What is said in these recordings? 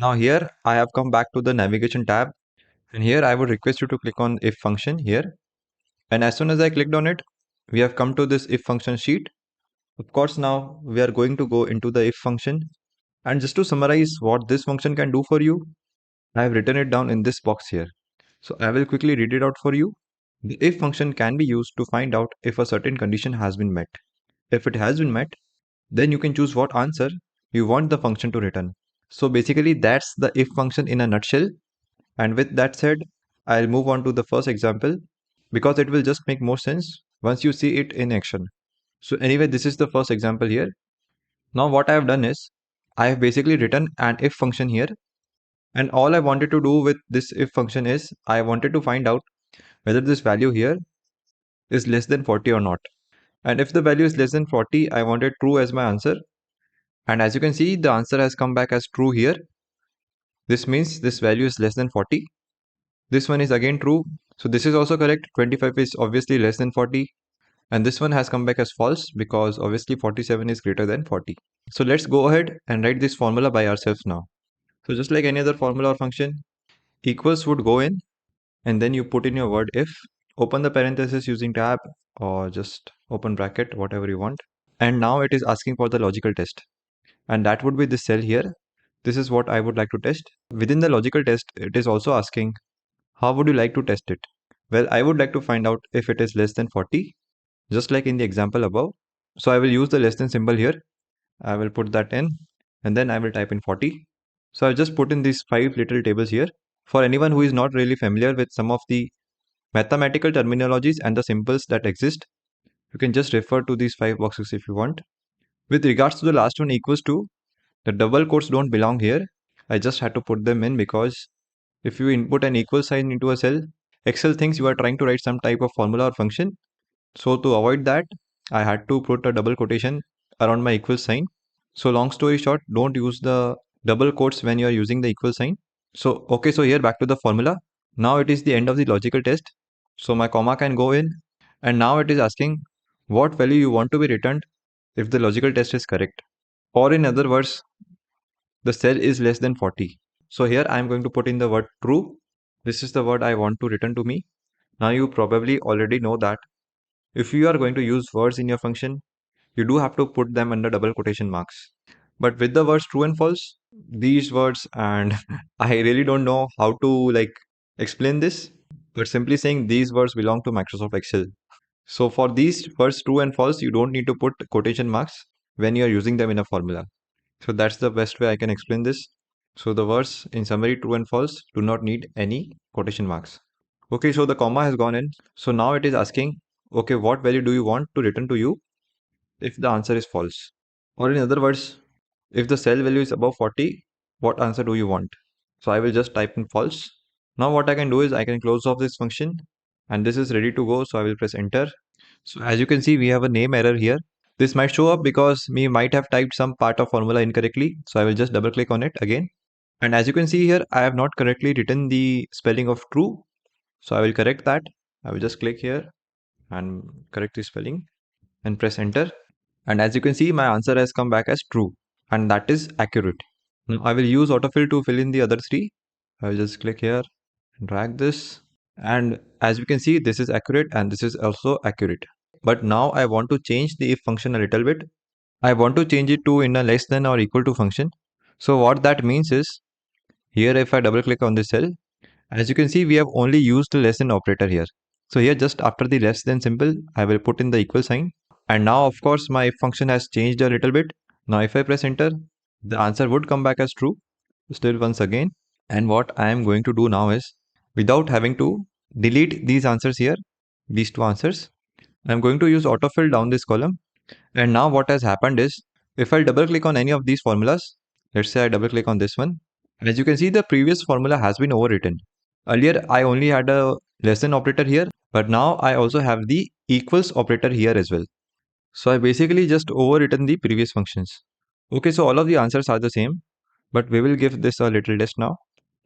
Now here I have come back to the navigation tab, and here I would request you to click on if function here. And as soon as I clicked on it, we have come to this if function sheet. Of course, now we are going to go into the if function. And just to summarize what this function can do for you, I have written it down in this box here. So I will quickly read it out for you. The if function can be used to find out if a certain condition has been met. If it has been met, then you can choose what answer you want the function to return. So basically that's the if function in a nutshell. And with that said, I'll move on to the first example because it will just make more sense once you see it in action. So anyway, this is the first example here. Now what I have done is I have basically written an if function here, and all I wanted to do with this if function is I wanted to find out whether this value here is less than 40 or not. And if the value is less than 40, I wanted true as my answer. And as you can see, the answer has come back as true here. This means this value is less than 40. This one is again true. So this is also correct. 25 is obviously less than 40. And this one has come back as false because obviously 47 is greater than 40. So let's go ahead and write this formula by ourselves now. So just like any other formula or function, equals would go in, and then you put in your word if, open the parenthesis using tab or just open bracket, whatever you want. And now it is asking for the logical test. And that would be this cell here. This is what I would like to test. Within the logical test, it is also asking, how would you like to test it? Well, I would like to find out if it is less than 40, just like in the example above. So I will use the less than symbol here. I will put that in, and then I will type in 40. So I've just put in these 5 little tables here. For anyone who is not really familiar with some of the mathematical terminologies and the symbols that exist, you can just refer to these 5 boxes if you want. With regards to the last one, equals to, the double quotes don't belong here. I just had to put them in because if you input an equal sign into a cell, Excel thinks you are trying to write some type of formula or function. So to avoid that, I had to put a double quotation around my equal sign. So long story short, don't use the double quotes when you are using the equal sign. So okay, so here back to the formula. Now it is the end of the logical test. So my comma can go in, and now it is asking what value you want to be returned if the logical test is correct. Or in other words, the cell is less than 40. So here I am going to put in the word true. This is the word I want to return to me. Now you probably already know that if you are going to use words in your function, you do have to put them under double quotation marks. But with the words true and false, these words, and I really don't know how to explain this, but simply saying these words belong to Microsoft Excel. So for these words true and false, you don't need to put quotation marks when you are using them in a formula. So that's the best way I can explain this. So the words in summary true and false do not need any quotation marks. Okay, so the comma has gone in. So now it is asking, okay, what value do you want to return to you if the answer is false? Or in other words, if the cell value is above 40, what answer do you want? So I will just type in false. Now what I can do is I can close off this function, and this is ready to go. So I will press enter. So as you can see, we have a name error here. This might show up because we might have typed some part of formula incorrectly. So I will just double click on it again. And as you can see here, I have not correctly written the spelling of true. So I will correct that. I will just click here and correct the spelling and press enter. And as you can see, my answer has come back as true, and that is accurate. Now I will use autofill to fill in the other three. I will just click here and drag this. And as you can see, this is accurate and this is also accurate. But now I want to change the if function a little bit. I want to change it to in a less than or equal to function. So what that means is, here if I double click on this cell, as you can see, we have only used the less than operator here. So here just after the less than symbol, I will put in the equal sign. And now of course my if function has changed a little bit. Now if I press enter, the answer would come back as true, still once again. And what I am going to do now is, without having to delete these answers here, these two answers, I am going to use autofill down this column. And now what has happened is, if I double click on any of these formulas, let's say I double click on this one, as you can see, the previous formula has been overwritten. Earlier, I only had a less than operator here, but now I also have the equals operator here as well. So I basically just overwritten the previous functions. Okay, so all of the answers are the same, but we will give this a little test now.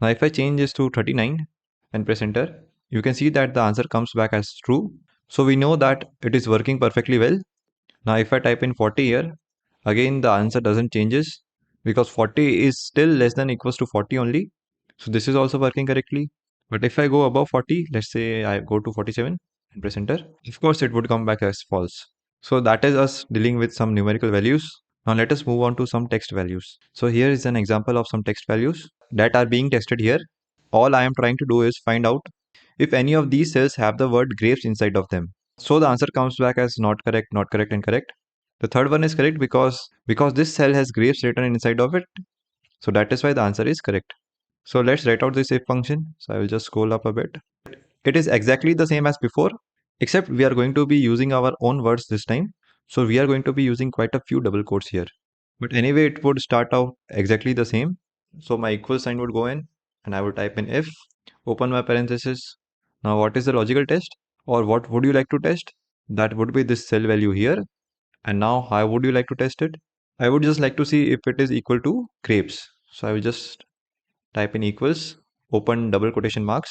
Now if I change this to 39 and press enter, you can see that the answer comes back as true. So we know that it is working perfectly well. Now if I type in 40 here, again the answer doesn't changes. because 40 is still less than equals to 40 only. So this is also working correctly. But if I go above 40, let's say I go to 47 and press enter, of course it would come back as false. So that is us dealing with some numerical values. Now let us move on to some text values. So here is an example of some text values that are being tested here. All I am trying to do is find out if any of these cells have the word grapes inside of them. So the answer comes back as not correct, and correct. The third one is correct because this cell has grapes written inside of it. So that is why the answer is correct. So let's write out this if function. So I will just scroll up a bit. It is exactly the same as before, except we are going to be using our own words this time. So we are going to be using quite a few double quotes here. But anyway, it would start out exactly the same. So my equal sign would go in and I would type in if, open my parenthesis. Now what is the logical test, or what would you like to test? That would be this cell value here. And now how would you like to test it? I would just like to see if it is equal to grapes. So I will just type in equals, open double quotation marks,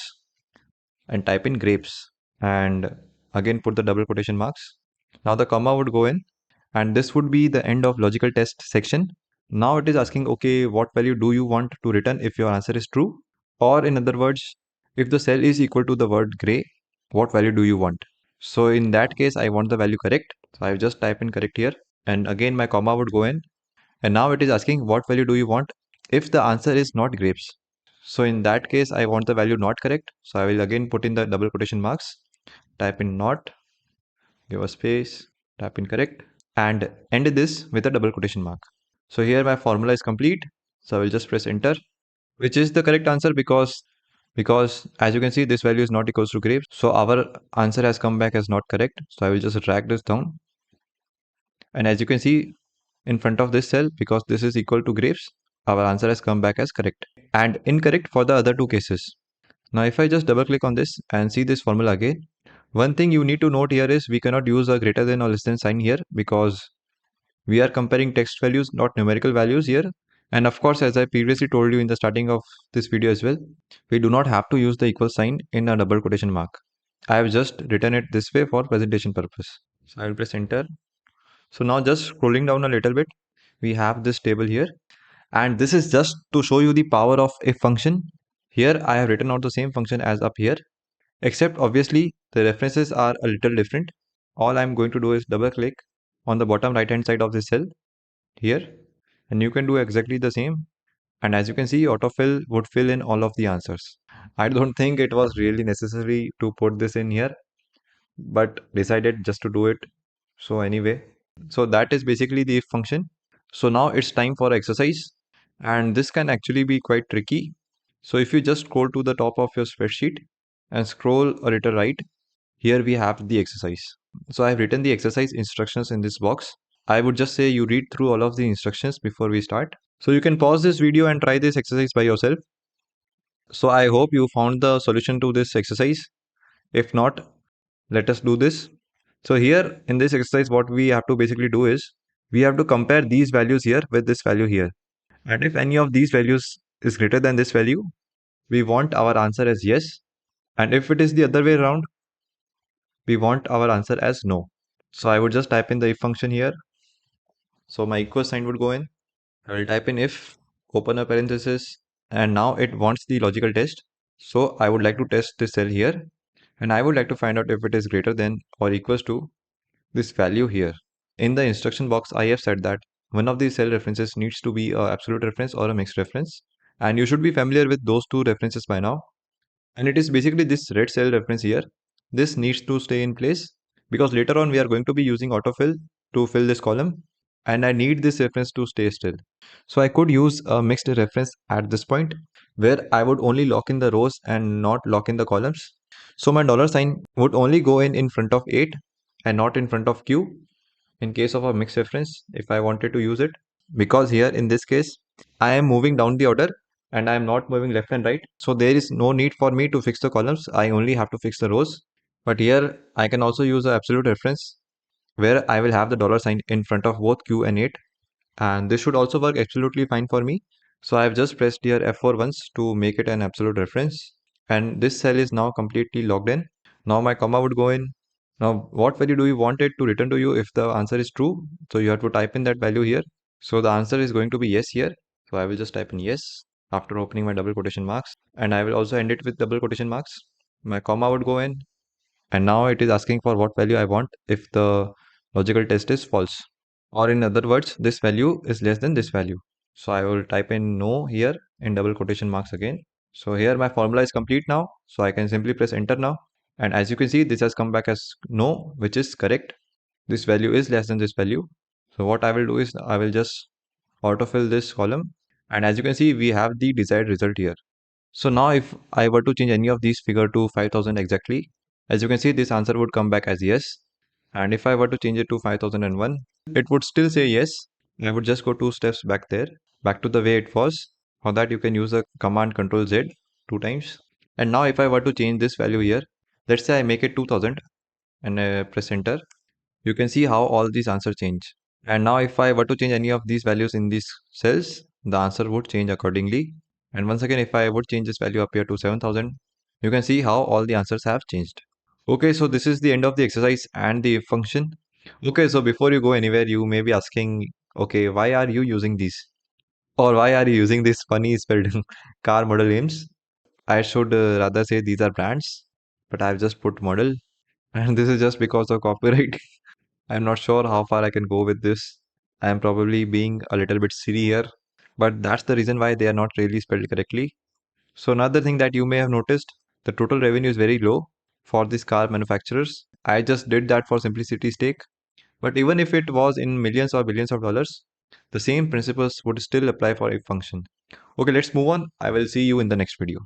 and type in grapes, and again put the double quotation marks. Now the comma would go in, and this would be the end of logical test section. Now it is asking, okay, what value do you want to return if your answer is true? Or in other words, if the cell is equal to the word gray, what value do you want? So in that case, I want the value correct. So I just type in correct here, and again my comma would go in, and now it is asking what value do you want if the answer is not grapes. So in that case, I want the value not correct. So I will again put in the double quotation marks, type in not, give a space, type in correct, and end this with a double quotation mark. So here my formula is complete. So I will just press enter, which is the correct answer because as you can see, this value is not equals to grapes. So our answer has come back as not correct. So I will just drag this down. And as you can see in front of this cell, because this is equal to grapes, our answer has come back as correct and incorrect for the other two cases. Now if I just double click on this and see this formula again, one thing you need to note here is we cannot use a greater than or less than sign here because we are comparing text values, not numerical values here. And of course, as I previously told you in the starting of this video as well, we do not have to use the equal sign in a double quotation mark. I have just written it this way for presentation purpose. So I will press enter. So now just scrolling down a little bit, we have this table here, and this is just to show you the power of if function. Here I have written out the same function as up here, except obviously the references are a little different. All I'm going to do is double click on the bottom right hand side of this cell here, and you can do exactly the same. And as you can see, autofill would fill in all of the answers. I don't think it was really necessary to put this in here, but decided just to do it. So anyway, so that is basically the if function. So now it's time for exercise, and this can actually be quite tricky. So if you just scroll to the top of your spreadsheet and scroll a little right, here we have the exercise. So I've written the exercise instructions in this box. I would just say you read through all of the instructions before we start. So you can pause this video and try this exercise by yourself. So I hope you found the solution to this exercise. If not, let us do this. So here in this exercise, what we have to basically do is we have to compare these values here with this value here. And if any of these values is greater than this value, we want our answer as yes. And if it is the other way around, we want our answer as no. So I would just type in the if function here. So my equal sign would go in. I will type in if, open a parenthesis, and now it wants the logical test. So I would like to test this cell here, and I would like to find out if it is greater than or equals to this value here. In the instruction box, I have said that one of these cell references needs to be a absolute reference or a mixed reference, and you should be familiar with those two references by now. And it is basically this red cell reference here. This needs to stay in place because later on we are going to be using autofill to fill this column, and I need this reference to stay still. So I could use a mixed reference at this point where I would only lock in the rows and not lock in the columns. So my dollar sign would only go in front of 8 and not in front of Q in case of a mixed reference if I wanted to use it, because here in this case I am moving down the order and I am not moving left and right, so there is no need for me to fix the columns. I only have to fix the rows. But here I can also use an absolute reference where I will have the dollar sign in front of both Q and 8, and this should also work absolutely fine for me. So I have just pressed here F4 once to make it an absolute reference, and this cell is now completely logged in. Now my comma would go in. Now what value do you want it to return to you if the answer is true? So you have to type in that value here. So the answer is going to be yes here. So I will just type in yes after opening my double quotation marks, and I will also end it with double quotation marks. My comma would go in, and now it is asking for what value I want if the logical test is false. Or in other words, this value is less than this value. So I will type in no here in double quotation marks again. So here my formula is complete now. So I can simply press enter now. And as you can see, this has come back as no, which is correct. This value is less than this value. So what I will do is I will just autofill this column. And as you can see, we have the desired result here. So now if I were to change any of these figure to 5000 exactly, as you can see, this answer would come back as yes. And if I were to change it to 5001, it would still say yes. I would just go 2 steps back there, back to the way it was. For that, you can use the command Control Z 2 times. And now if I were to change this value here, let's say I make it 2000 and press enter, you can see how all these answers change. And now if I were to change any of these values in these cells, the answer would change accordingly. And once again, if I would change this value up here to 7000, you can see how all the answers have changed. Okay, so this is the end of the exercise and the if function. Okay, so before you go anywhere, you may be asking, okay, why are you using these? Or why are you using these funny spelled car model names? I should rather say these are brands, but I've just put model. And this is just because of copyright. I'm not sure how far I can go with this. I am probably being a little bit silly here, but that's the reason why they are not really spelled correctly. So another thing that you may have noticed, the total revenue is very low for these car manufacturers. I just did that for simplicity's sake. But even if it was in millions or billions of dollars, the same principles would still apply for a function. Okay, let's move on. I will see you in the next video.